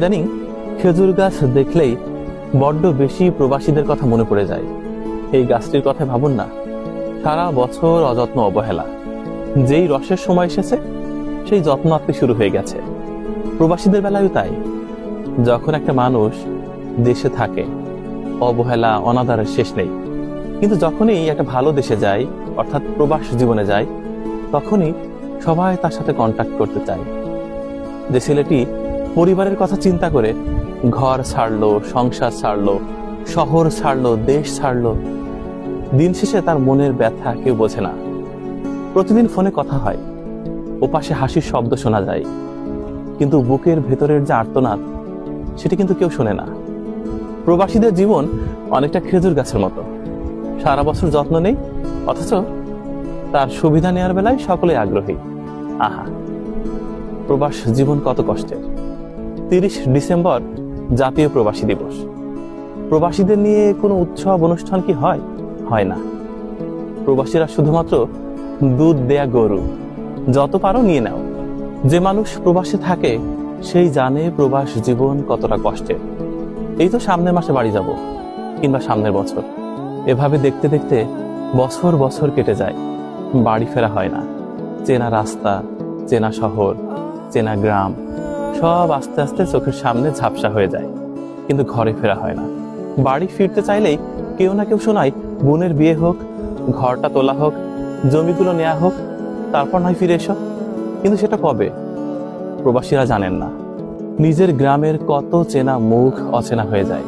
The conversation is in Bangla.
ইদানিং খেজুর গাছ দেখলেই বড্ড বেশি প্রবাসীদের কথা মনে পড়ে যায়। এই গাছটির কথা ভাবুন না, সারা বছর অযত্ন অবহেলা, যেই রসের সময় এসেছে সেই যত্ন আপনি শুরু হয়ে গেছে। প্রবাসীদের বেলায়ও তাই। যখন একটা মানুষ দেশে থাকে অবহেলা অনাদারের শেষ নেই, কিন্তু যখনই একটা ভালো দেশে যায় অর্থাৎ প্রবাস জীবনে যায় তখনই সবাই তার সাথে কন্ট্যাক্ট করতে চায়। যে ছেলেটি পরিবারের কথা চিন্তা করে ঘর ছাড়লো, সংসার ছাড়লো, শহর ছাড়লো, দেশ ছাড়লো, দিন শেষে তার মনের ব্যথা কেউ বোঝে না। প্রতিদিন ফোনে কথা হয়, ওপাশে হাসির শব্দ শোনা যায়, কিন্তু বুকের ভেতরের যে আর্তনাদ সেটি কিন্তু কেউ শোনে না। প্রবাসীদের জীবন অনেকটা খেজুর গাছের মতো, সারা বছর যত্ন নেই, অথচ তার সুবিধা নেওয়ার বেলায় সকলে আগ্রহী। আহা, প্রবাস জীবন কত কষ্টের। 30 ডিসেম্বর জাতীয় প্রবাসী দিবস। প্রবাসীদের নিয়ে কোনো উৎসব অনুষ্ঠান কি হয়? হয় না। প্রবাসীরা শুধুমাত্র দুধ দেয়া গরু, যত পারো নিয়ে নাও। যে মানুষ প্রবাসে থাকে সেই জানে প্রবাস জীবন কতটা কষ্টের। এই তো সামনের মাসে বাড়ি যাব, কিংবা সামনের বছর, এভাবে দেখতে দেখতে বছর বছর কেটে যায়, বাড়ি ফেরা হয় না। চেনা রাস্তা, চেনা শহর, চেনা গ্রাম সব আস্তে আস্তে চোখের সামনে ঝাপসা হয়ে যায়, কিন্তু ঘরে ফেরা হয় না। বাড়ি ফিরতে চাইলেই কেউ না কেউ শোনায় বোনের বিয়ে হোক, ঘরটা তোলা হোক, জমিগুলো নেওয়া হোক, তারপর নয় ফিরে এসো। কিন্তু সেটা কবে? প্রবাসীরা জানেন না নিজের গ্রামের কত চেনা মুখ অচেনা হয়ে যায়।